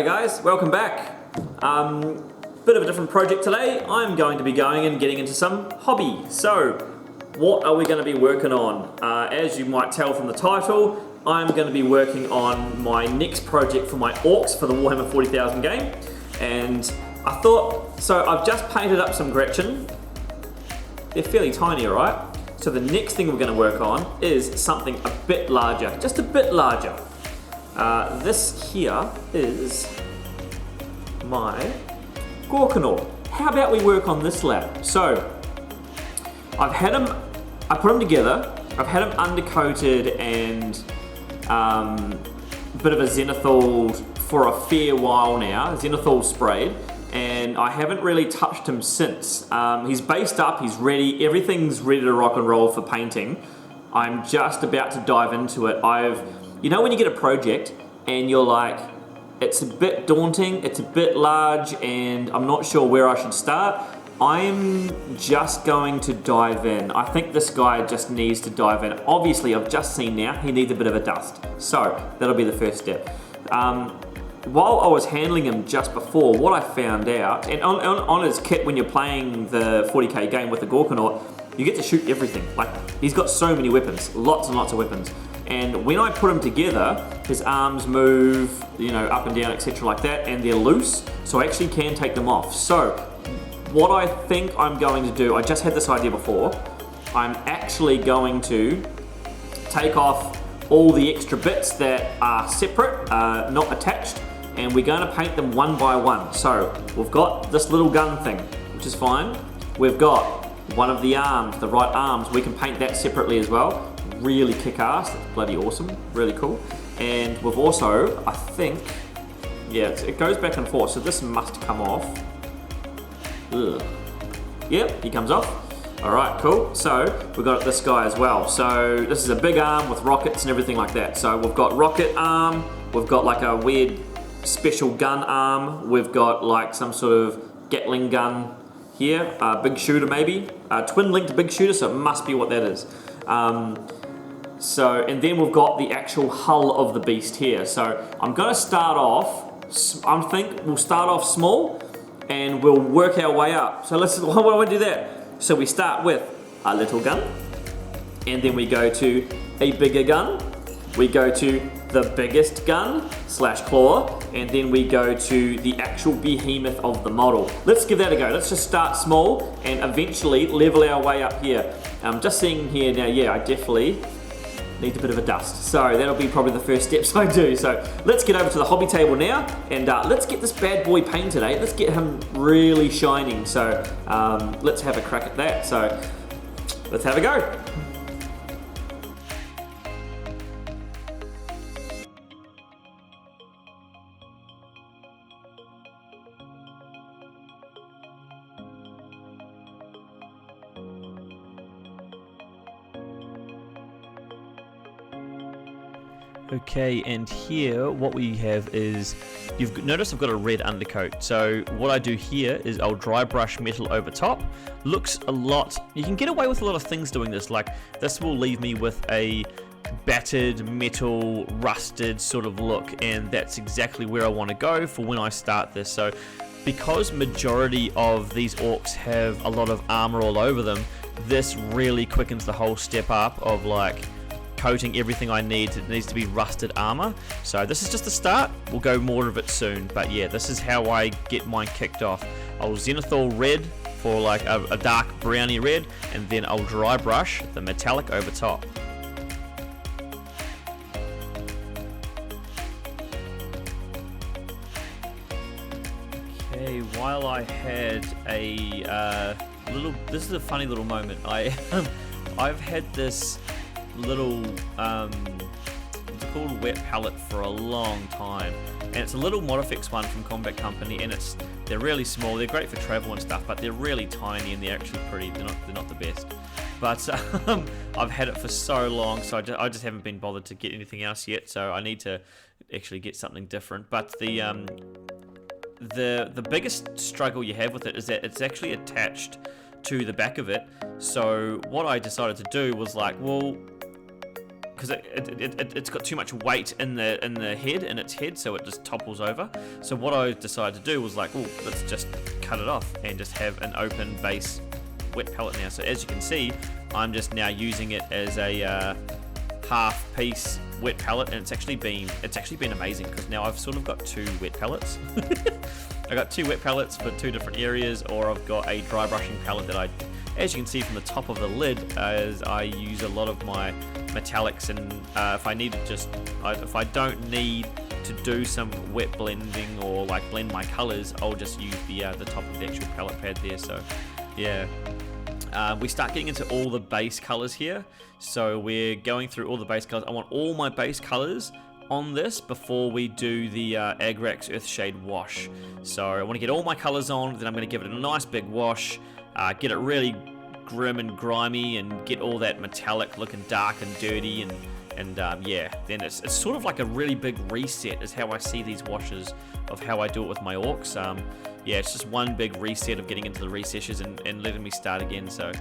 G'day guys, welcome back. Bit of a different project today. I'm going to be going and getting into some hobby. So, what are we going to be working on? As you might tell from the title, I'm going to be working on my next project for my orcs for the Warhammer 40,000 game. And I thought, so I've just painted up some Gretchen. They're fairly tiny, alright? So the next thing we're going to work on is something a bit larger, just a bit larger. This here is my Gorkanaut. How about we work on this lab? So, I put them together, I've had them undercoated and a bit of a zenithal for a fair while now, zenithal sprayed, and I haven't really touched him since. He's based up, he's ready, everything's ready to rock and roll for painting. I'm just about to dive into it. You know when you get a project and you're like, it's a bit daunting, it's a bit large, and I'm not sure where I should start? I'm just going to dive in. I think this guy just needs to dive in. Obviously, I've just seen now, he needs a bit of a dust. So, that'll be the first step. While I was handling him just before, what I found out, and on his kit when you're playing the 40k game with the Gorkanaut, you get to shoot everything. Like, he's got so many weapons, lots and lots of weapons. And when I put them together, his arms move, you know, up and down, etc. like that, and they're loose, so I actually can take them off. So, what I think I'm going to do, I just had this idea before, I'm actually going to take off all the extra bits that are separate, not attached, and we're going to paint them one by one. So, we've got this little gun thing, which is fine. We've got one of the arms, the right arms, we can paint that separately as well. Really kick-ass, that's bloody awesome, really cool. And we've also, I think, yeah, it goes back and forth, so this must come off. Ugh. Yep, he comes off. Alright, cool. So, we've got this guy as well. So, this is a big arm with rockets and everything like that. So, we've got rocket arm, we've got like a weird special gun arm, we've got like some sort of Gatling gun here, big shooter maybe, twin-linked big shooter, so it must be what that is. And then we've got the actual hull of the beast here. So I'm going to start off, I think we'll start off small and we'll work our way up. So why don't we do that? So we start with a little gun, and then we go to a bigger gun, we go to the biggest gun / claw, and then we go to the actual behemoth of the model. Let's give that a go. Let's just start small and eventually level our way up here. Just seeing here now, yeah, I definitely need a bit of a dust. So that'll be probably the first steps I do. So let's get over to the hobby table now and let's get this bad boy painted, eh? Let's get him really shining. So let's have a crack at that. So let's have a go. Okay, and here what we have is, you've noticed I've got a red undercoat. So what I do here is I'll dry brush metal over top. Looks a lot, you can get away with a lot of things doing this, like this will leave me with a battered metal rusted sort of look, and that's exactly where I want to go for when I start this. So because majority of these orcs have a lot of armor all over them, this really quickens the whole step up of like coating everything I need. It needs to be rusted armor. So this is just the start. We'll go more of it soon. But yeah, this is how I get mine kicked off. I'll zenithal red for like a dark browny red, and then I'll dry brush the metallic over top. Okay, while I had a this is a funny little moment. I've had this little it's called wet palette for a long time, and it's a little Modifix one from Combat Company, and they're really small. They're great for travel and stuff, but they're really tiny and they're actually pretty. They're not the best, but I've had it for so long, so I just haven't been bothered to get anything else yet. So I need to actually get something different. But the biggest struggle you have with it is that it's actually attached to the back of it. So what I decided to do was like, well, because it's got too much weight in the head, in its head, so it just topples over. So what I decided to do was like, oh, let's just cut it off and just have an open base wet pellet now. So as you can see, I'm just now using it as a half piece wet pellet, and it's actually been amazing, because now I've sort of got 2 wet pellets. I got 2 wet pellets for 2 different areas, or I've got a dry brushing pellet that as you can see from the top of the lid, as I use a lot of my metallics, and if I don't need to do some wet blending or like blend my colors, I'll just use the top of the actual pellet pad there. So yeah. We start getting into all the base colors here, so we're going through all the base colors. I want all my base colors on this before we do the Agrax Earthshade wash. So I want to get all my colors on, then I'm going to give it a nice big wash, get it really grim and grimy, and get all that metallic looking dark and dirty, and yeah, then it's sort of like a really big reset is how I see these washes of how I do it with my orcs. Yeah, it's just one big reset of getting into the recesses and letting me start again. So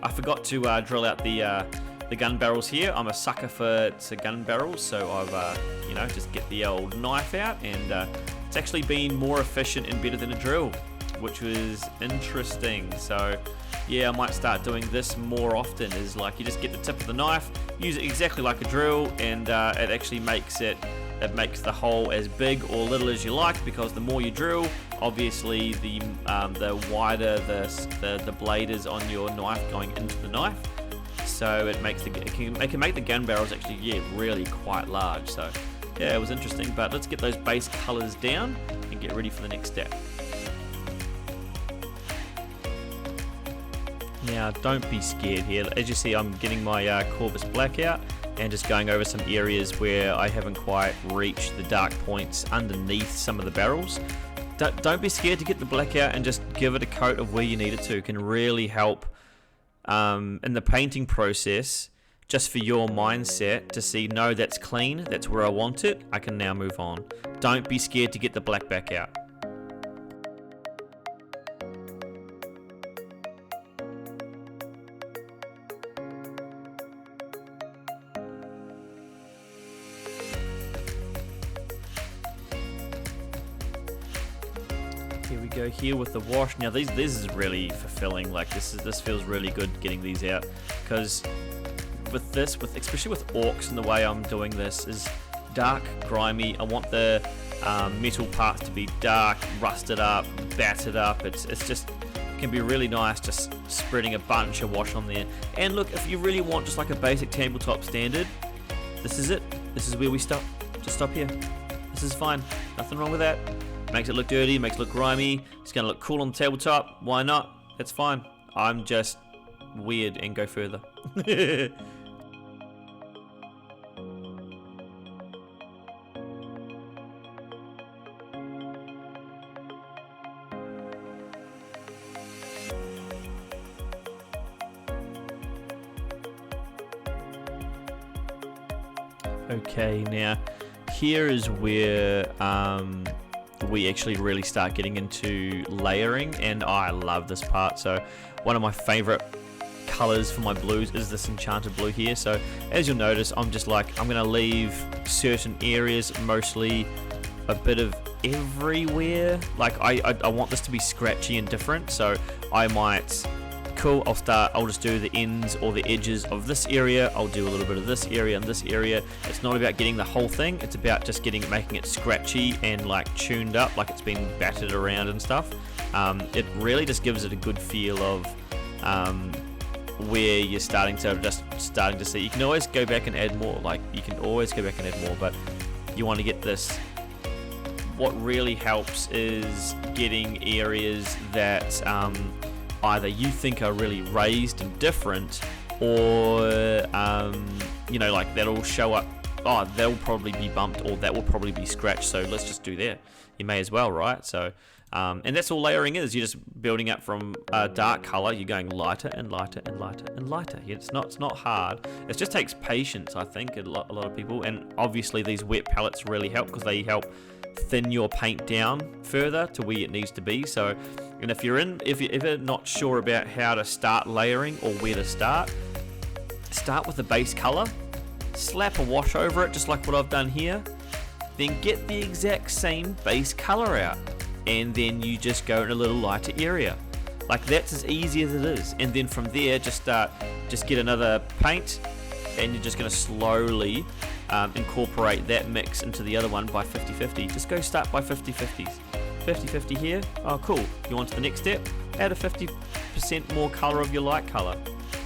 I forgot to drill out the gun barrels here. I'm a sucker for gun barrels, so I've just get the old knife out, and it's actually been more efficient and better than a drill, which was interesting. So yeah, I might start doing this more often, is like you just get the tip of the knife, use it exactly like a drill, and it actually makes the hole as big or little as you like, because the more you drill, obviously the wider the blade is on your knife going into the knife. So it can make the gun barrels actually really quite large. So yeah, it was interesting. But let's get those base colors down and get ready for the next step. Now, don't be scared here. As you see, I'm getting my Corvus Black out and just going over some areas where I haven't quite reached the dark points underneath some of the barrels. Don't be scared to get the black out and just give it a coat of where you need it to. It can really help in the painting process, just for your mindset to see, no, that's clean, that's where I want it, I can now move on. Don't be scared to get the black back out. Here we go here with the wash. Now this is really fulfilling. Like this feels really good getting these out, because especially with orcs, and the way I'm doing this is dark, grimy. I want the metal parts to be dark, rusted up, battered up. It's just can be really nice just spreading a bunch of wash on there. And look, if you really want just like a basic tabletop standard, this is it. This is where we stop. Just stop here. This is fine. Nothing wrong with that. Makes it look dirty, makes it look grimy. It's going to look cool on the tabletop. Why not? That's fine. I'm just weird and go further. Okay, now here is where we actually really start getting into layering, and I love this part. So one of my favorite colors for my blues is this enchanted blue here. So as you'll notice, I'm going to leave certain areas, mostly a bit of everywhere. Like I want this to be scratchy and different, so I might I'll just do the ends or the edges of this area. I'll do a little bit of this area and this area. It's not about getting the whole thing, it's about just making it scratchy and like tuned up, like it's been battered around and stuff. It really just gives it a good feel of where you're starting to see. You can always go back and add more, but you want to get this. What really helps is getting areas that either you think are really raised and different, or like that'll show up, they'll probably be bumped, or that will probably be scratched, so let's just do that. You may as well, right? So and that's all layering is. You're just building up from a dark color, you're going lighter and lighter and lighter and lighter. It's not hard. It just takes patience, I think, a lot of people. And obviously these wet palettes really help, because they help thin your paint down further to where it needs to be. So, and if you're ever not sure about how to start layering or where to start with the base color, slap a wash over it, just like what I've done here. Then get the exact same base color out, and then you just go in a little lighter area. Like, that's as easy as it is. And then from there, just get another paint, and you're just going to slowly incorporate that mix into the other one by 50-50. Just go start by 50-50s. 50-50 here. Oh, cool. You want to the next step? Add a 50% more color of your light color.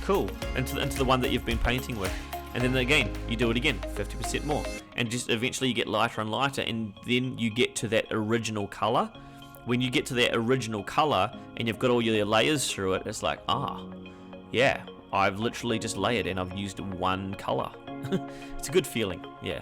Cool. Into the one that you've been painting with. And then again, you do it again, 50% more. And just eventually you get lighter and lighter, and then you get to that original color. When you get to that original color and you've got all your layers through it, it's like, yeah, I've literally just layered and I've used one color. It's a good feeling, yeah.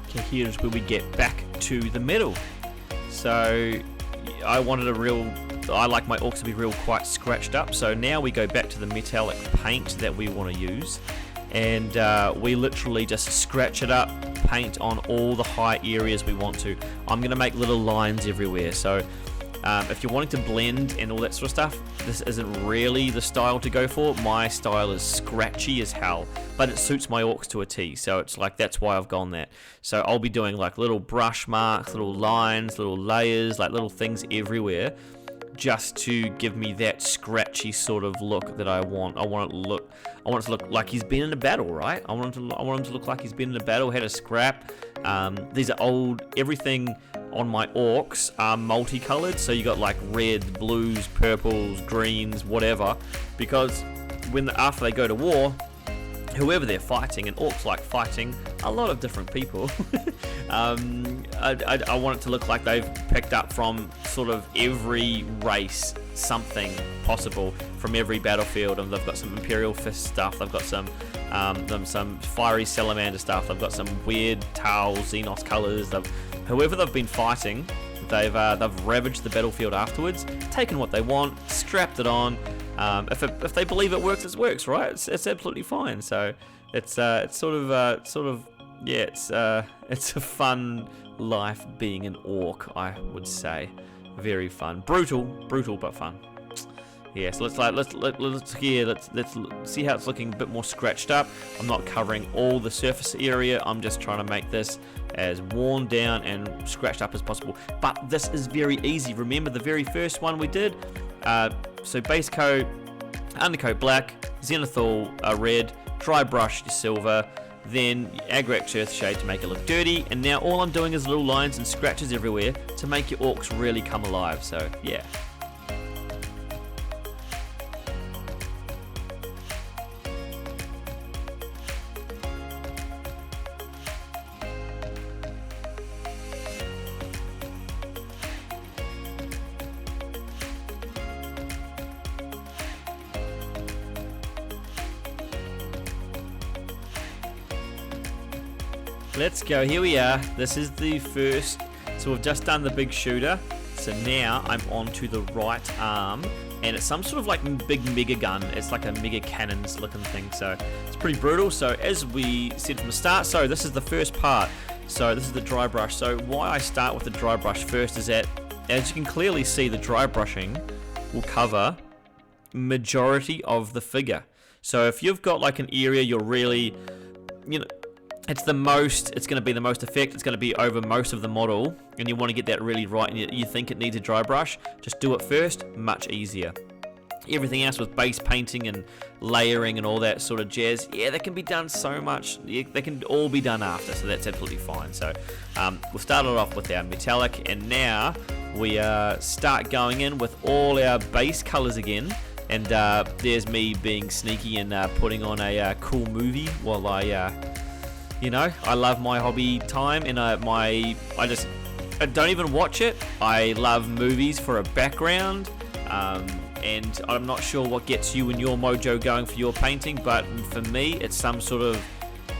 Okay, here's where we get back to the middle. So I like my orcs to be real quite scratched up. So now we go back to the metallic paint that we want to use, and we literally just scratch it up, paint on all the high areas we want to. I'm going to make little lines everywhere. So if you're wanting to blend and all that sort of stuff, this isn't really the style to go for. My style is scratchy as hell, but it suits my orcs to a T, so it's like, that's why I've gone that. So I'll be doing like little brush marks, little lines, little layers, like little things everywhere, just to give me that scratchy sort of look that I want. I want it to look like he's been in a battle, right? I want him to look like he's been in a battle, had a scrap. These are old, everything on my orcs are multicolored, so you got like reds, blues, purples, greens, whatever, because after they go to war, whoever they're fighting, and orcs like fighting a lot of different people, I want it to look like they've picked up from sort of every race something possible from every battlefield, and they've got some Imperial Fist stuff, they've got some fiery salamander stuff, they've got some weird Tau Xenos colours, whoever they've been fighting, they've ravaged the battlefield afterwards, taken what they want, strapped it on. If they believe it works, it works, right? It's absolutely fine. So it's a fun life being an orc, I would say. Very fun, brutal but fun. Yeah, so let's see how it's looking a bit more scratched up. I'm not covering all the surface area. I'm just trying to make this as worn down and scratched up as possible. But this is very easy. Remember the very first one we did? So base coat, undercoat black, zenithal red, dry brush silver, then Agrax Earthshade to make it look dirty, and now all I'm doing is little lines and scratches everywhere to make your orcs really come alive. So yeah. Let's go, here we are. This is the first, so we've just done the big shooter. So now I'm on to the right arm, and it's some sort of like big mega gun. It's like a mega cannons looking thing, so it's pretty brutal. So as we said from the start, so this is the first part. So this is the dry brush. So why I start with the dry brush first is that, as you can clearly see, the dry brushing will cover majority of the figure. So if you've got like an area you're really, it's going to be the most effect, it's going to be over most of the model, and you want to get that really right, and you think it needs a dry brush, just do it first, much easier. Everything else with base painting and layering and all that sort of jazz, yeah, that can be done so much, they can all be done after, so that's absolutely fine. So we've started off with our metallic, and now we start going in with all our base colors again. And there's me being sneaky and putting on a cool movie while I you know, I love my hobby time, and I don't even watch it. I love movies for a background, and I'm not sure what gets you and your mojo going for your painting, but for me, it's some sort of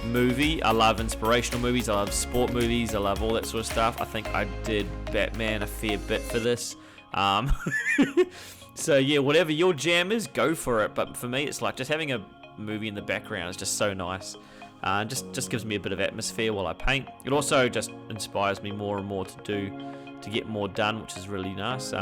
movie. I love inspirational movies, I love sport movies, I love all that sort of stuff. I think I did Batman a fair bit for this. So yeah, whatever your jam is, go for it. But for me, it's like just having a movie in the background is just so nice. Just gives me a bit of atmosphere while I paint. It also just inspires me more and more to get more done, which is really nice.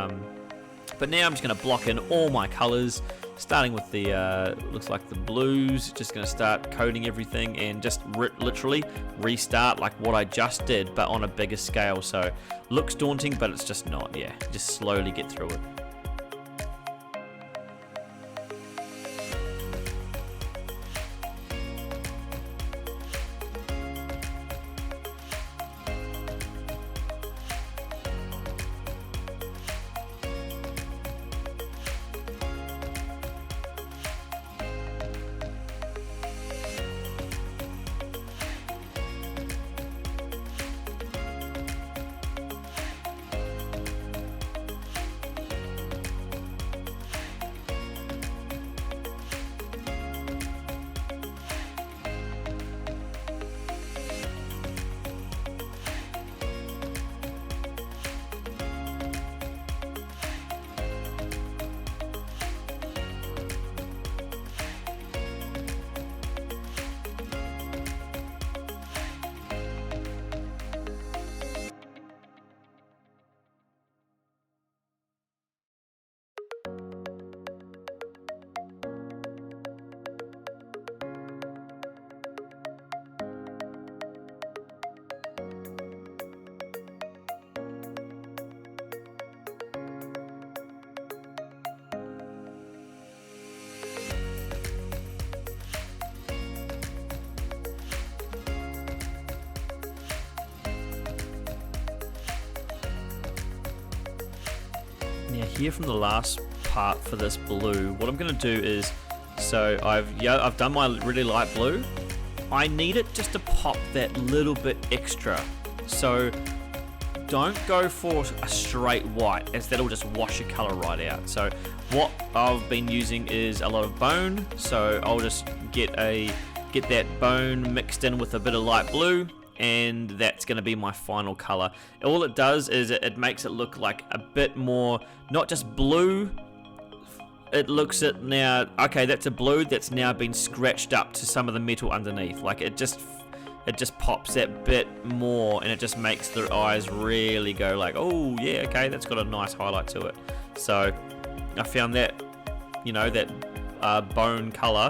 But now I'm just going to block in all my colors, starting with the looks like the blues. Just going to start coating everything and just literally restart like what I just did, but on a bigger scale. So looks daunting, but it's just not. Yeah, just slowly get through it. Now here from the last part for this blue, what I'm going to do is, so I've done my really light blue. I need it just to pop that little bit extra. So don't go for a straight white, as that'll just wash your color right out. So what I've been using is a lot of bone. So I'll just get that bone mixed in with a bit of light blue, and that's going to be my final color. All it does is it makes it look like a bit more, not just blue. It looks at now, okay, that's a blue that's now been scratched up to some of the metal underneath. Like it just pops that bit more, and it just makes the eyes really go like, oh yeah, okay, that's got a nice highlight to it. So I found that, you know, that bone color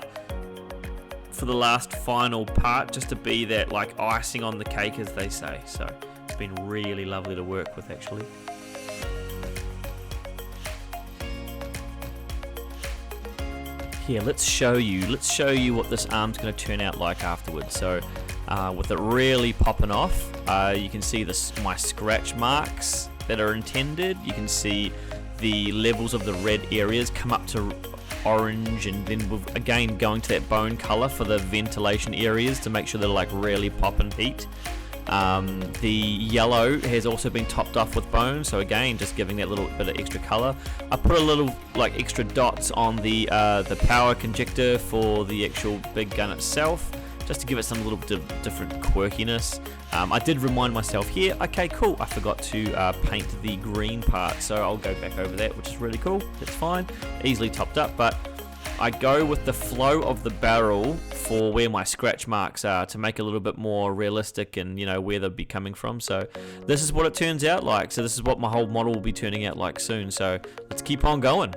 for the last final part, just to be that like icing on the cake, as they say. So it's been really lovely to work with, actually. Here, let's show you what this arm's going to turn out like afterwards. So with it really popping off, you can see my scratch marks that are intended. You can see the levels of the red areas come up to orange, and then we've again going to that bone color for the ventilation areas to make sure they're like really popping heat. The yellow has also been topped off with bone, so again just giving that little bit of extra color. I put a little like extra dots on the power conjector for the actual big gun itself, just to give it some little bit of different quirkiness. I did remind myself here, okay cool, I forgot to paint the green part, so I'll go back over that, which is really cool. That's fine, easily topped up, but I go with the flow of the barrel for where my scratch marks are to make it a little bit more realistic, and you know where they'll be coming from. So this is what it turns out like. So this is what my whole model will be turning out like soon. So let's keep on going.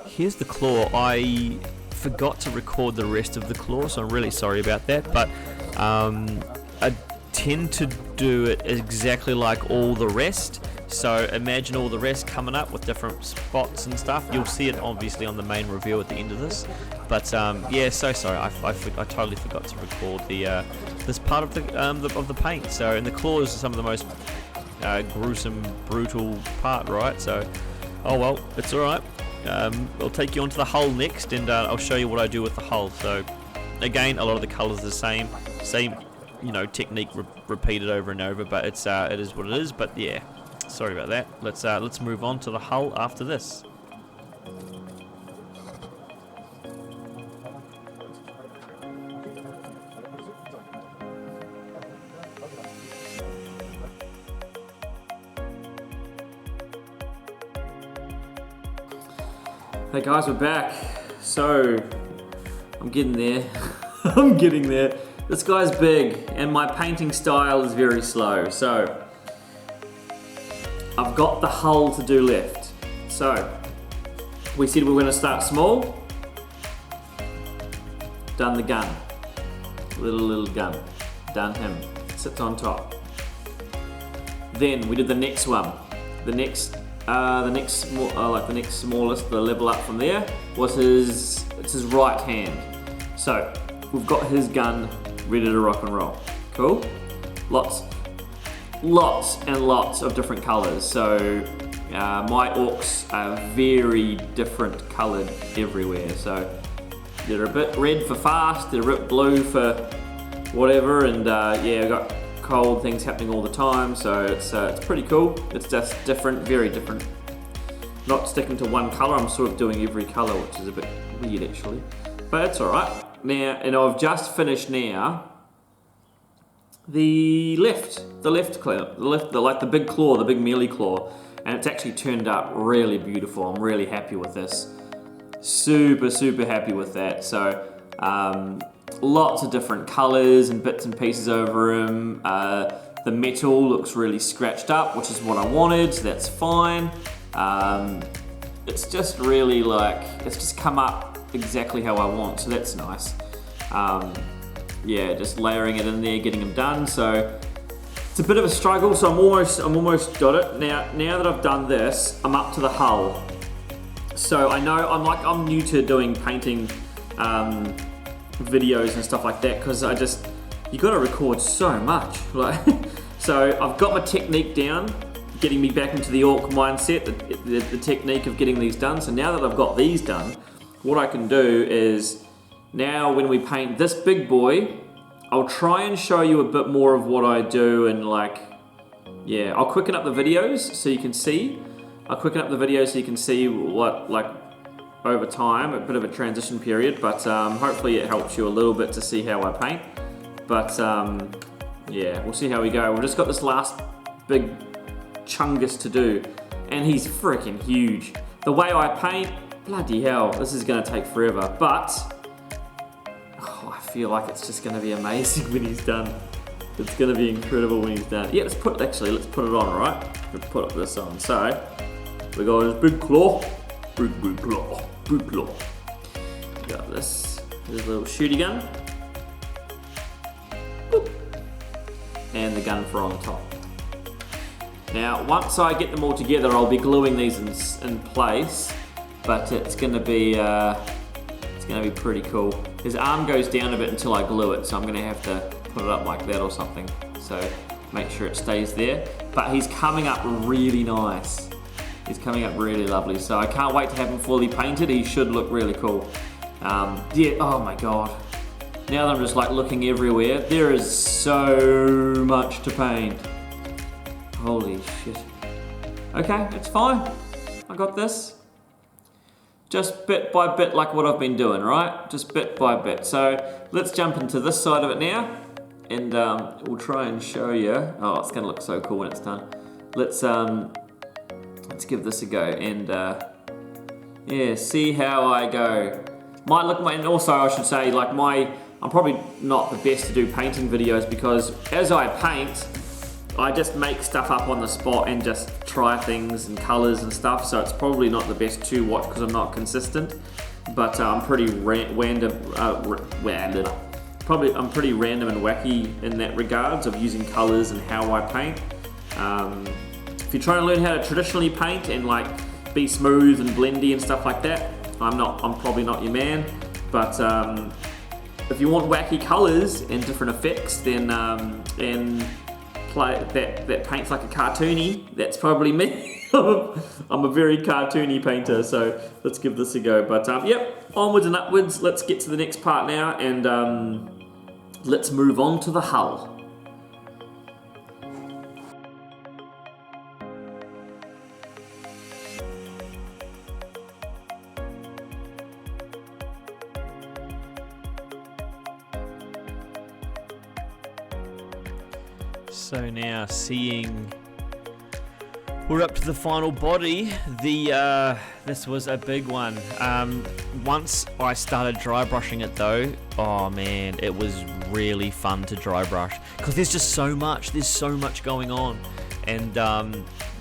Here's the claw. I forgot to record the rest of the claw, so I'm really sorry about that, but I tend to do it exactly like all the rest. So imagine all the rest coming up with different spots and stuff. You'll see it obviously on the main review at the end of this, but yeah, so sorry, I totally forgot to record the this part of the paint. So, and the claws are some of the most gruesome, brutal part, right? So, oh well, it's alright. I'll take you onto the hull next, and I'll show you what I do with the hull. So, again, a lot of the colours are the same, technique repeated over and over, but it is what it is. But yeah, sorry about that. Let's move on to the hull after this. Hey guys, we're back. So, I'm getting there. I'm getting there. This guy's big, and my painting style is very slow. So, I've got the hull to do left. So, we said we were going to start small. Done the gun. Little gun. Done him. Sits on top. Then we did the next one. The next smallest, the level up from there, was his right hand. So we've got his gun ready to rock and roll. Cool. Lots and lots of different colours. So my orcs are very different coloured everywhere. So they're a bit red for fast, they're a bit blue for whatever, and yeah, I've got cold things happening all the time, so it's pretty cool. It's just different, very different. Not sticking to one colour, I'm sort of doing every colour, which is a bit weird actually. But it's alright. Now, and I've just finished now the left claw, like the big claw, the big melee claw, and it's actually turned up really beautiful. I'm really happy with this. Super happy with that. So lots of different colours and bits and pieces over him. The metal looks really scratched up, which is what I wanted, so that's fine. It's just really it's just come up exactly how I want, so that's nice. Yeah, just layering it in there, getting them done. So it's a bit of a struggle, so I'm almost got it. Now that I've done this, I'm up to the hull. So I know I'm new to doing painting videos and stuff like that, because you got to record so much. So I've got my technique down, getting me back into the orc mindset, the technique of getting these done. So now that I've got these done, what I can do is, now when we paint this big boy, I'll try and show you a bit more of what I do, and yeah, I'll quicken up the videos so you can see. What, over time, a bit of a transition period, but hopefully it helps you a little bit to see how I paint. But yeah, we'll see how we go. We've just got this last big chungus to do, and he's freaking huge. The way I paint, bloody hell, this is gonna take forever, but I feel like it's just gonna be amazing when he's done. It's gonna be incredible when he's done. Yeah, let's put it on, alright? Let's put this on. So, we got his big claw. Big claw. Got this little shooty gun. Boop. And the gun for on top. Now, once I get them all together, I'll be gluing these in place, but it's gonna be pretty cool. His arm goes down a bit until I glue it, so I'm gonna have to put it up like that or something. So make sure it stays there. But he's coming up really nice. He's coming up really lovely. So I can't wait to have him fully painted. He should look really cool. Yeah, oh my God. Now that I'm just looking everywhere, there is so much to paint. Holy shit. Okay, it's fine. I got this. Just bit by bit, like what I've been doing, right? Just bit by bit. So let's jump into this side of it now, and we'll try and show you. Oh, it's gonna look so cool when it's done. Let's give this a go, and yeah, see how I go. And also I should say, I'm probably not the best to do painting videos, because as I paint, I just make stuff up on the spot and just try things and colours and stuff, so it's probably not the best to watch because I'm not consistent. But I'm pretty random and wacky in that regards of using colours and how I paint. If you're trying to learn how to traditionally paint and be smooth and blendy and stuff like that, I'm probably not your man. But if you want wacky colours and different effects, then and that paints like a cartoony, that's probably me. I'm a very cartoony painter, so let's give this a go. But yep, onwards and upwards. Let's get to the next part now, and let's move on to the hull. So now seeing we're up to the final body. This was a big one. Once I started dry brushing it though, oh man, it was really fun to dry brush because there's just so much. There's so much going on, and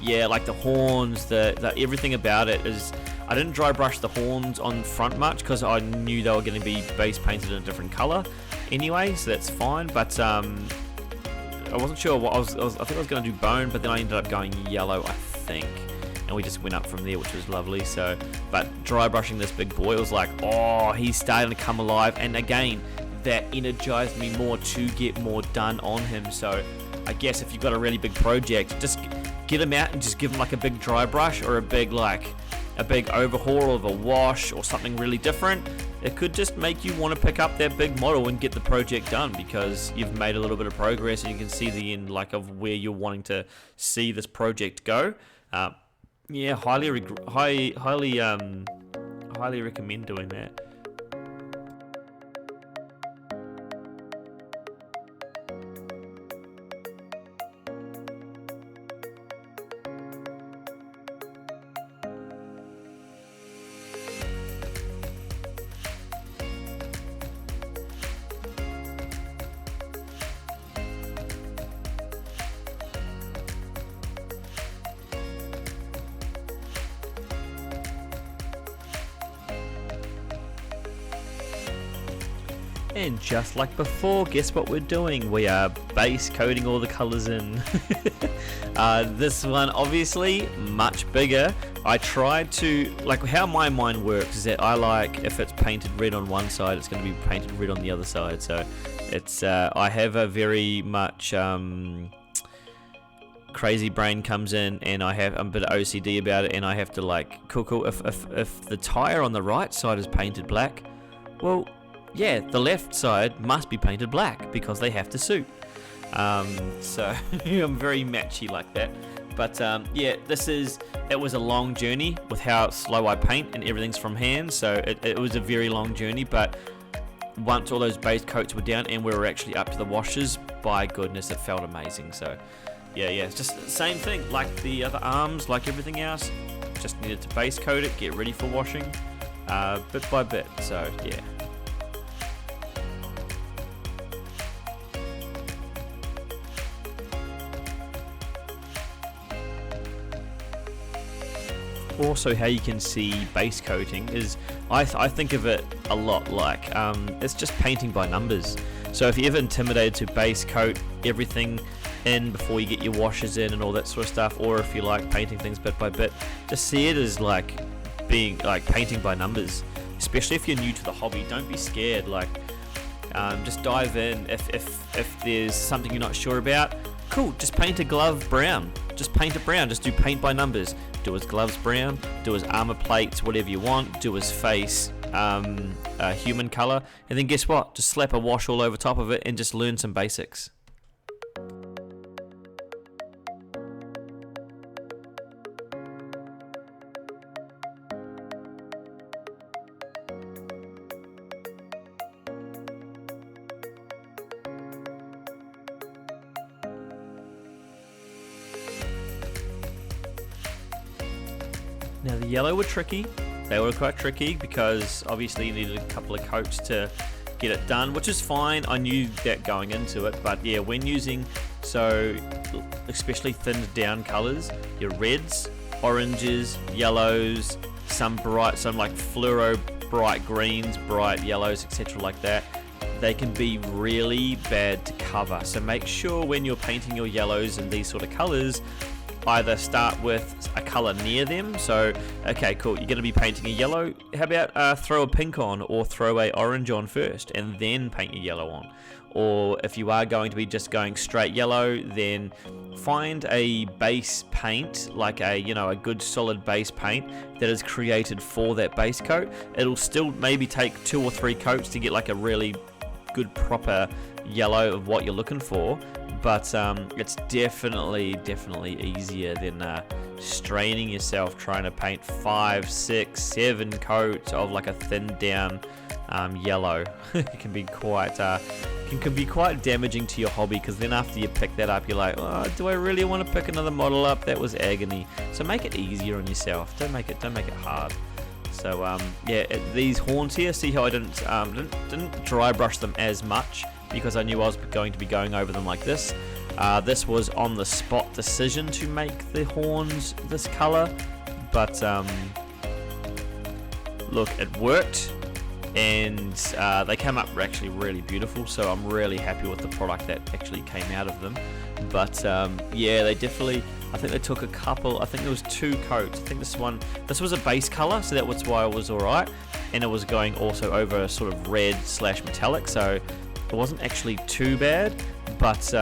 yeah, like the horns, the everything about it is. I didn't dry brush the horns on front much because I knew they were going to be base painted in a different color anyway, so that's fine. But I wasn't sure what I think I was going to do bone, but then I ended up going yellow, I think, and we just went up from there, which was lovely. So, but dry brushing this big boy, it was like, oh, he's starting to come alive, and again, that energized me more to get more done on him. So, I guess if you've got a really big project, just get him out and just give him like a big dry brush or a big overhaul of a wash or something really different. It could just make you want to pick up that big model and get the project done because you've made a little bit of progress and you can see the end of where you're wanting to see this project go. Yeah, highly recommend doing that. And just like before, guess what we're doing? We are base coating all the colors in. This one obviously much bigger. I tried to, like how my mind works is that I like if it's painted red on one side, it's going to be painted red on the other side. So it's I have a very much crazy brain comes in, and I'm a bit OCD about it, and I have to like cool. If the tire on the right side is painted black, well, yeah, the left side must be painted black because they have to suit. So I'm very matchy like that. But yeah, it was a long journey with how slow I paint and everything's from hand. So it was a very long journey. But once all those base coats were down and we were actually up to the washes, by goodness, it felt amazing. So yeah, it's just the same thing like the other arms, like everything else. Just needed to base coat it, get ready for washing, bit by bit. So yeah. Also, how you can see base coating is, I think of it a lot like it's just painting by numbers. So if you're ever intimidated to base coat everything in before you get your washes in and all that sort of stuff, or if you like painting things bit by bit, just see it as like being like painting by numbers. Especially if you're new to the hobby, don't be scared. Like just dive in. If there's something you're not sure about, cool, just paint a glove brown. Just paint it brown. Just do paint by numbers. Do his gloves brown, do his armor plates, whatever you want, do his face human color, and then guess what? Just slap a wash all over top of it and just learn some basics. Now the yellow were tricky. They were quite tricky because obviously you needed a couple of coats to get it done, which is fine. I knew that going into it, but yeah, when using, so especially thinned down colors, your reds, oranges, yellows, some like fluoro bright greens, bright yellows, etc. like that, they can be really bad to cover. So make sure when you're painting your yellows and these sort of colors, either start with a color near them. So, okay, cool, you're going to be painting a yellow. How about throw a pink on, or throw a orange on first, and then paint your yellow on? Or if you are going to be just going straight yellow, then find a base paint, like a good solid base paint that is created for that base coat. It'll still maybe take 2 or 3 coats to get like a really good proper yellow of what you're looking for, but it's definitely easier than straining yourself trying to paint 5, 6, 7 coats of like a thinned down yellow. It can be quite damaging to your hobby, because then after you pick that up, you're like, oh, do I really want to pick another model up? That was agony. So make it easier on yourself. Don't make it hard. So yeah, these horns here, see how I didn't dry brush them as much, because I knew I was going to be going over them like this. This was on the spot decision to make the horns this color, but look, it worked, and they came up actually really beautiful, so I'm really happy with the product that actually came out of them. But yeah, they definitely, I think they took a couple, I think there was 2 coats. I think this was a base color, so that was why it was alright, and it was going also over sort of red / metallic, so it wasn't actually too bad. But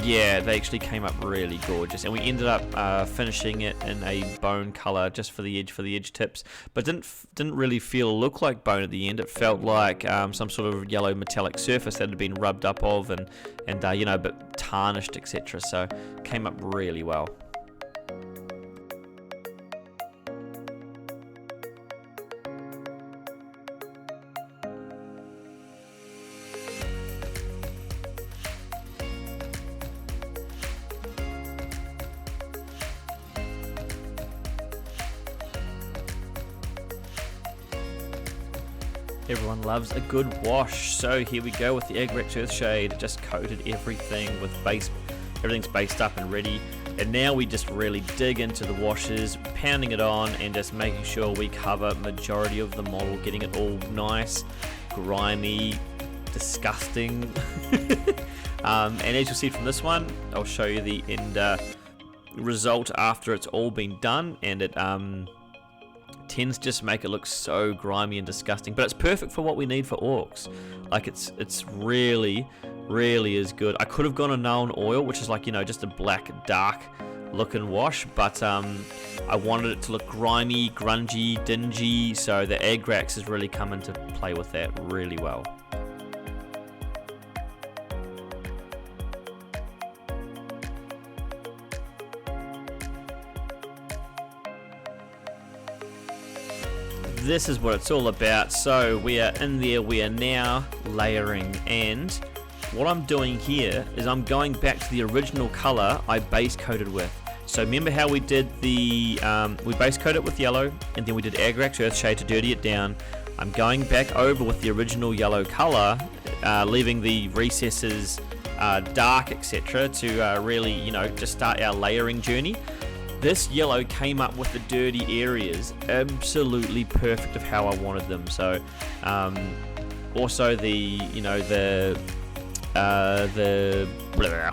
yeah, they actually came up really gorgeous, and we ended up finishing it in a bone color just for the edge tips, but didn't really look like bone at the end. It felt like some sort of yellow metallic surface that had been rubbed up of and a bit tarnished, etc. So came up really well. Everyone loves a good wash, so here we go with the Agrax Earthshade. Just coated everything with everything's based up and ready, and now we just really dig into the washes, pounding it on and just making sure we cover majority of the model, getting it all nice, grimy, disgusting. And as you'll see from this one, I'll show you the end result after it's all been done, and it tends to just make it look so grimy and disgusting, but it's perfect for what we need for orcs. Like it's really is good. I could have gone a known oil, which is like just a black dark looking wash, but I wanted it to look grimy, grungy, dingy, so the Agrax has really come into play with that really well. This is what it's all about. So we are in there, we are now layering, and what I'm doing here is I'm going back to the original color I base coated with. So remember how we did the we base coated it with yellow, and then we did Agrax Earthshade to dirty it down. I'm going back over with the original yellow color, leaving the recesses dark, etc., to really just start our layering journey. This yellow came up with the dirty areas absolutely perfect of how I wanted them. So also the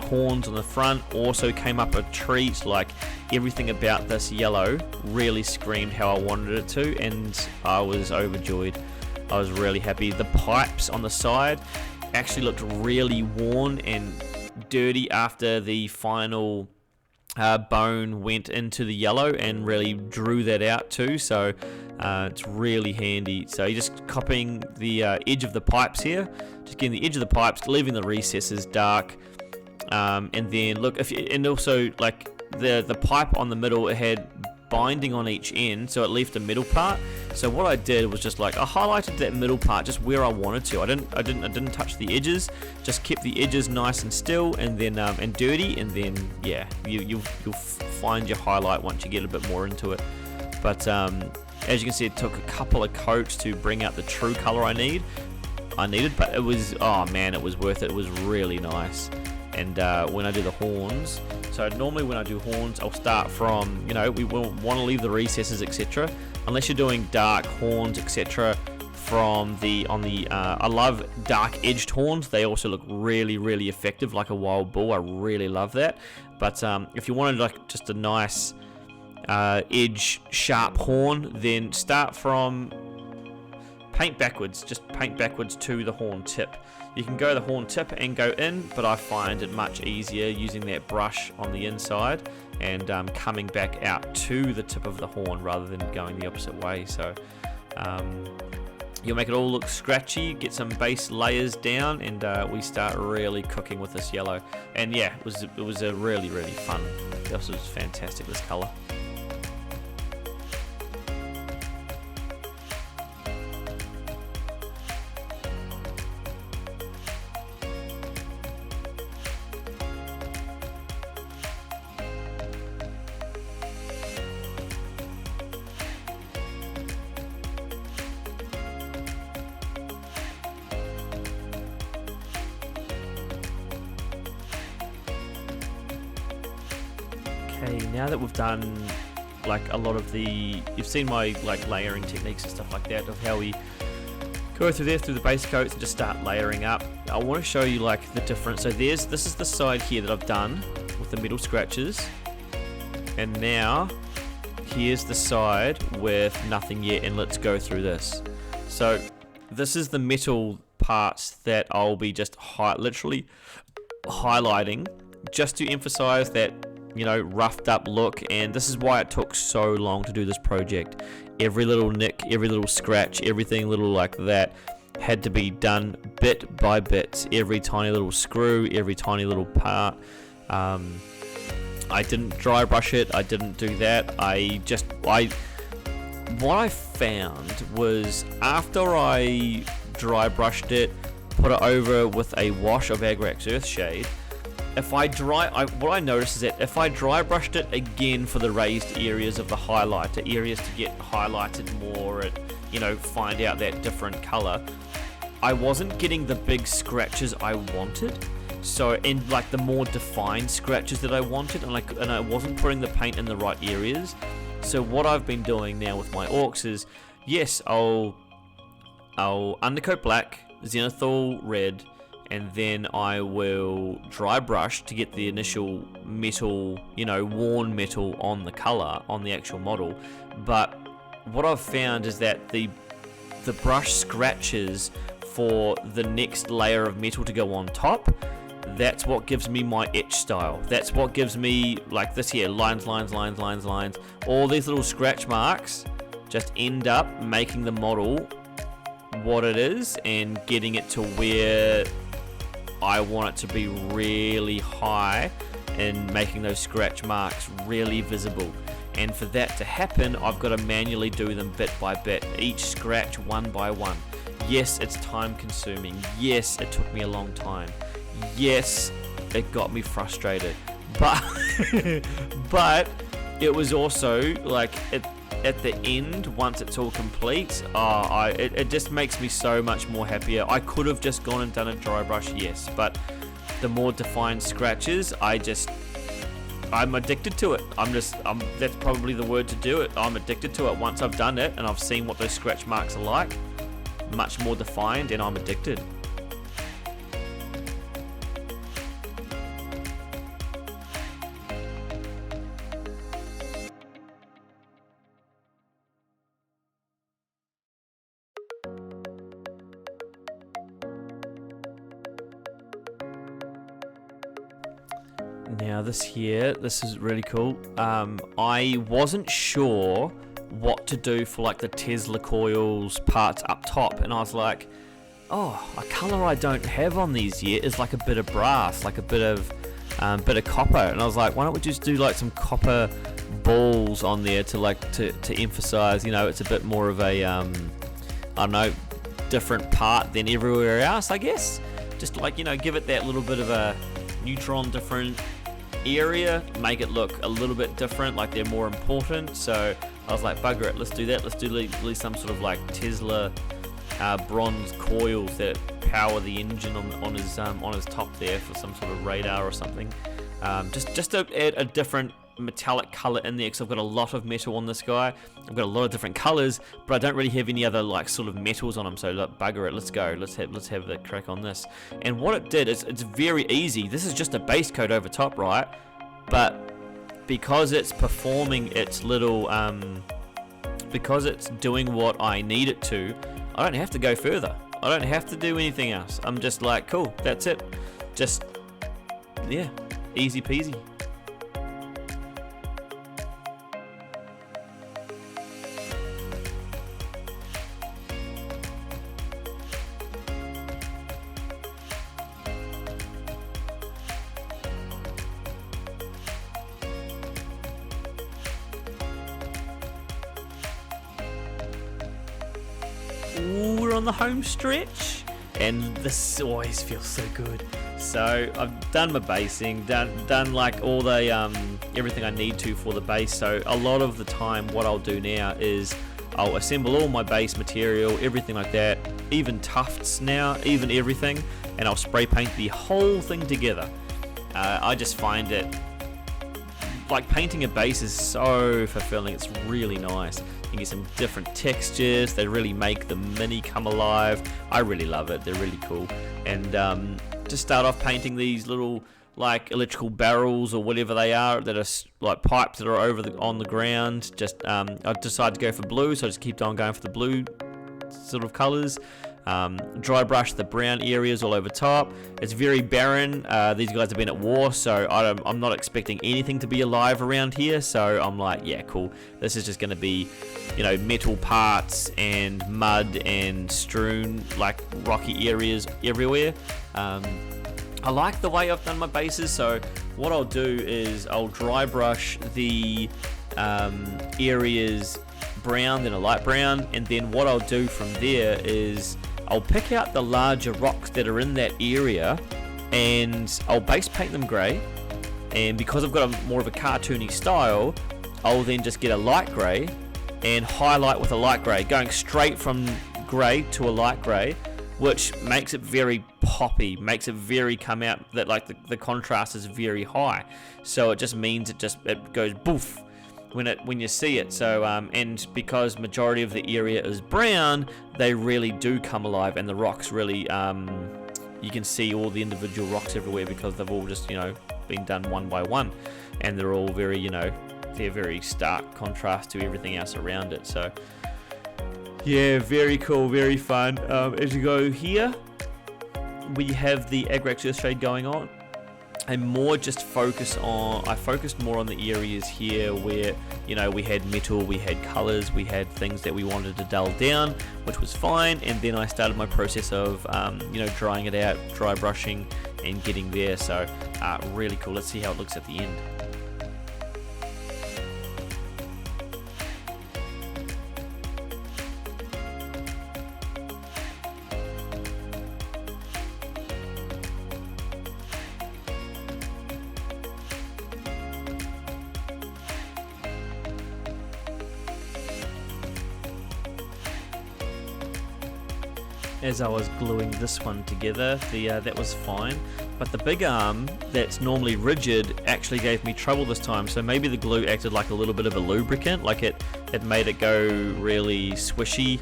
horns on the front also came up a treat. Like everything about this yellow really screamed how I wanted it to, and I was overjoyed. I was really happy. The pipes on the side actually looked really worn and dirty after the final bone went into the yellow and really drew that out too, so it's really handy. So you're just copying the edge of the pipes here, just getting the edge of the pipes, leaving the recesses dark, and then look, and also like the pipe on the middle, it had binding on each end, so it left a middle part. So what I did was just like I highlighted that middle part just where I wanted to. I didn't touch the edges. Just kept the edges nice and still, and then and dirty, and then yeah, you'll find your highlight once you get a bit more into it. But as you can see, it took a couple of coats to bring out the true color I needed, but it was, oh man, it was worth it. It was really nice. And when I do the horns, so normally when I do horns, I'll start from, we want to leave the recesses, etc. Unless you're doing dark horns, etc. From I love dark edged horns. They also look really effective, like a wild bull. I really love that. But if you wanted like just a nice edge sharp horn, then start from paint backwards, just paint backwards to the horn tip. You can go the horn tip and go in, but I find it much easier using that brush on the inside and coming back out to the tip of the horn rather than going the opposite way. So you'll make it all look scratchy, get some base layers down, and we start really cooking with this yellow. And yeah, it was a really fun. This was fantastic, this color. Okay, now that we've done like a lot of the, you've seen my like layering techniques and stuff like that of how we go through there through the base coats and just start layering up. I want to show you like the difference. So this is the side here that I've done with the metal scratches, and now here's the side with nothing yet, and let's go through this. So this is the metal parts that I'll be just literally highlighting just to emphasize that, you know, roughed up look. And this is why it took so long to do this project. Every little nick, every little scratch, everything little like that had to be done bit by bit. Every tiny little screw, every tiny little part. I didn't dry brush it, I didn't do that. What I found was after I dry brushed it, put it over with a wash of Agrax Earthshade, what I noticed is that if I dry brushed it again for the raised areas of the highlighter, areas to get highlighted more and, you know, find out that different color, I wasn't getting the big scratches I wanted. So, and like the more defined scratches that I wanted, and I wasn't putting the paint in the right areas. So what I've been doing now with my orcs is, yes, I'll undercoat black, zenithal red, and then I will dry brush to get the initial metal, you know, worn metal on the color, on the actual model. But what I've found is that the brush scratches for the next layer of metal to go on top, that's what gives me my etch style. That's what gives me like this here, lines. All these little scratch marks just end up making the model what it is and getting it to where I want it to be really high and making those scratch marks really visible. And for that to happen, I've got to manually do them bit by bit, each scratch one by one. Yes, it's time consuming. Yes, it took me a long time. Yes, it got me frustrated. But but it was also like at the end, once it's all complete, it just makes me so much more happier. I could have just gone and done a dry brush, yes, but the more defined scratches, I'm addicted to it. That's probably the word to do it. I'm addicted to it. Once I've done it and I've seen what those scratch marks are like, much more defined, and I'm addicted. Now this is really cool. I wasn't sure what to do for like the Tesla coils parts up top, and I was like, oh, a color I don't have on these yet is like a bit of brass, like a bit of copper. And I was like, why don't we just do like some copper balls on there to emphasize, you know, it's a bit more of a I don't know, different part than everywhere else, I guess. Just like, you know, give it that little bit of a neutron different area, make it look a little bit different, like they're more important. So I was like, bugger it, let's do that. Let's do at least some sort of like Tesla bronze coils that power the engine on his top there for some sort of radar or something. Just to add a different metallic color in there, because I've got a lot of metal on this guy. I've got a lot of different colors, but I don't really have any other like sort of metals on him. So look, bugger it, let's go. Let's have the crack on this. And what it did is, it's very easy. This is just a base coat over top, right? but because it's performing its little, because it's doing what I need it to, I don't have to go further. I don't have to do anything else. I'm just like, cool, that's it. Just, yeah, easy peasy. Ooh, we're on the home stretch, and this always feels so good. So I've done my basing, done like all the everything I need to for the base. So a lot of the time, what I'll do now is I'll assemble all my base material, everything like that, even tufts now, even everything, and I'll spray paint the whole thing together. I just find it like painting a base is so fulfilling. It's really nice. You get some different textures. They really make the mini come alive. I really love it. They're really cool. And to start off painting these little like electrical barrels or whatever they are that are like pipes that are on the ground. Just I decided to go for blue, so I just keep on going for the blue sort of colors. Dry brush the brown areas all over top. It's very barren. These guys have been at war, so I'm not expecting anything to be alive around here. So I'm like, yeah, cool. This is just going to be, metal parts and mud and strewn like rocky areas everywhere. I like the way I've done my bases. So what I'll do is I'll dry brush the areas brown, then a light brown, and then what I'll do from there is I'll pick out the larger rocks that are in that area and I'll base paint them grey, and because I've got more of a cartoony style, I'll then just get a light grey and highlight with a light grey, going straight from grey to a light grey, which makes it very poppy, makes it very come out that like the contrast is very high, so it just means it goes boof when you see it. So and because majority of the area is brown, they really do come alive, and the rocks really you can see all the individual rocks everywhere because they've all just been done one by one, and they're all very they're very stark contrast to everything else around it. So yeah, very cool, very fun. As you go here, we have the Agrax Earthshade going on. I focused more on the areas here where, we had metal, we had colors, we had things that we wanted to dull down, which was fine. And then I started my process of, drying it out, dry brushing and getting there. So really cool. Let's see how it looks at the end. As I was gluing this one together, that was fine, but the big arm that's normally rigid actually gave me trouble this time. So maybe the glue acted like a little bit of a lubricant, like it made it go really swishy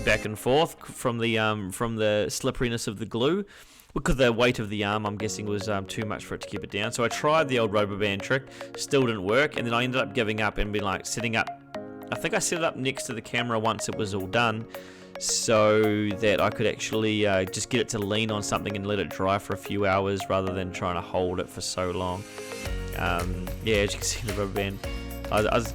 back and forth from the slipperiness of the glue, because the weight of the arm, I'm guessing, was too much for it to keep it down. So I tried the old rubber band trick, still didn't work, and then I ended up giving up and being like setting up. I think I set it up next to the camera once it was all done, so that I could actually just get it to lean on something and let it dry for a few hours rather than trying to hold it for so long. Yeah, as you can see the rubber band, I was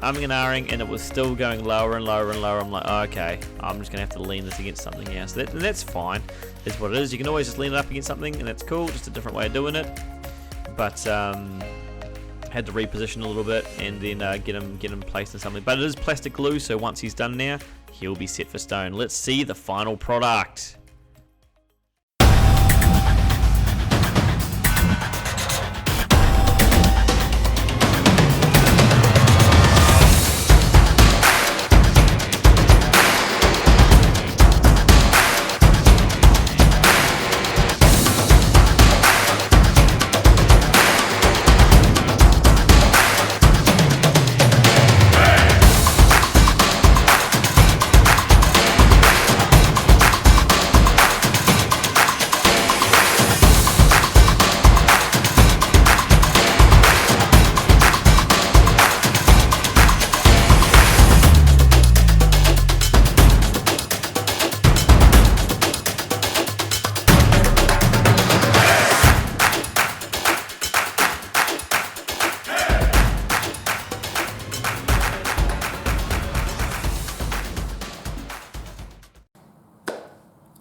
umming and ahhing, and it was still going lower and lower and lower. I'm like, oh, okay, I'm just going to have to lean this against something else. And that's fine, is what it is. You can always just lean it up against something, and that's cool, just a different way of doing it. But had to reposition a little bit and then get him placed in something. But it is plastic glue, so once he's done now, he'll be set for stone. Let's see the final product.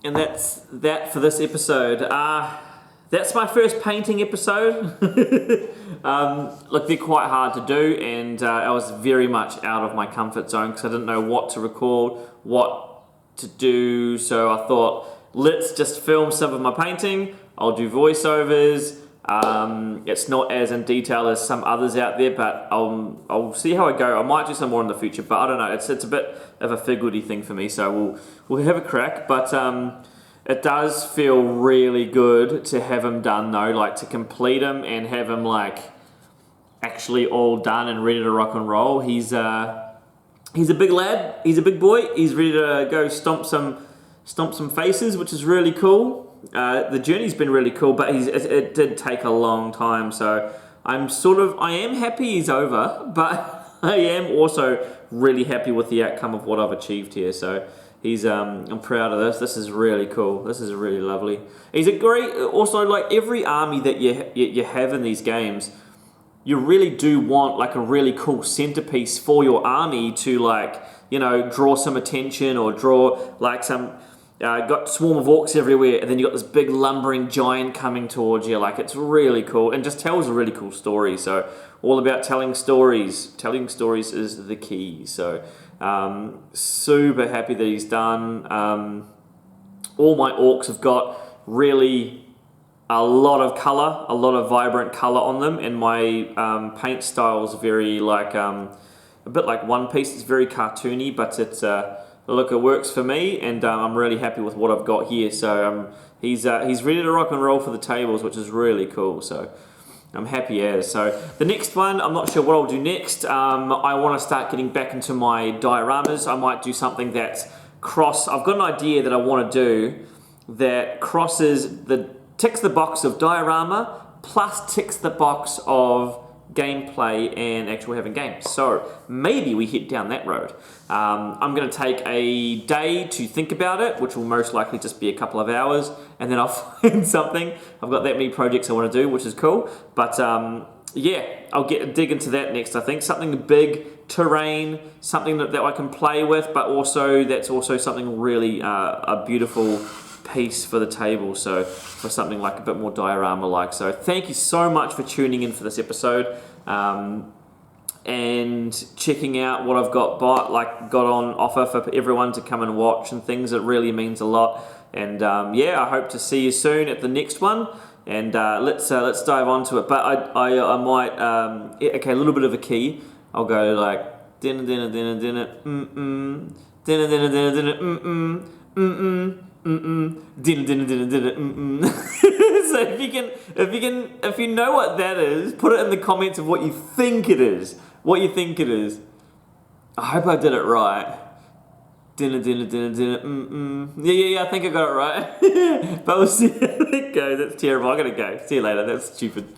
and that's that for this episode. That's my first painting episode. Look, they're quite hard to do, and I was very much out of my comfort zone because I didn't know what to record, what to do, so I thought, let's just film some of my painting. I'll do voiceovers. It's not as in detail as some others out there, but I'll see how I go. I might do some more in the future, but I don't know. It's a bit of a figurative thing for me, so we'll have a crack. But it does feel really good to have him done though, like to complete him and have him like actually all done and ready to rock and roll. He's a big lad. He's a big boy. He's ready to go stomp some faces, which is really cool. The journey's been really cool, but it did take a long time, so I am happy he's over, but I am also really happy with the outcome of what I've achieved here, so I'm proud of this. This is really cool. This is really lovely. He's a great, also like every army that you have in these games, you really do want like a really cool centerpiece for your army to like, you know, draw some attention or draw like some, got swarm of orcs everywhere, and then you got this big lumbering giant coming towards you. Like, it's really cool and just tells a really cool story. So all about telling stories. Telling stories is the key. So super happy that he's done. All my orcs have got really a lot of color, a lot of vibrant color on them, and my paint style is very like a bit like One Piece. It's very cartoony, but it's look, it works for me, and I'm really happy with what I've got here. So he's ready to rock and roll for the tables, which is really cool. So I'm happy as. So the next one, I'm not sure what I'll do next. I want to start getting back into my dioramas. I might do something that's I've got an idea that I want to do that ticks the box of diorama plus ticks the box of gameplay and actual having games. So maybe we hit down that road. I'm going to take a day to think about it, which will most likely just be a couple of hours, and then I'll find something. I've got that many projects I want to do, which is cool. But yeah, I'll dig into that next, I think. Something big, terrain, something that I can play with, but also that's also something really a beautiful piece for the table, so for something like a bit more diorama-like. So thank you so much for tuning in for this episode and checking out what I've got on offer for everyone to come and watch and things. It really means a lot. And yeah, I hope to see you soon at the next one. And let's dive onto it. But I might okay, a little bit of a key. I'll go like dinner dinner dinner dinner dinner dinner dinner dinner dinner. So if you know what that is, put it in the comments of what you think it is. What you think it is. I hope I did it right. Dinner. Yeah, I think I got it right. But we'll see how it goes. That's terrible. I gotta go. See you later. That's stupid.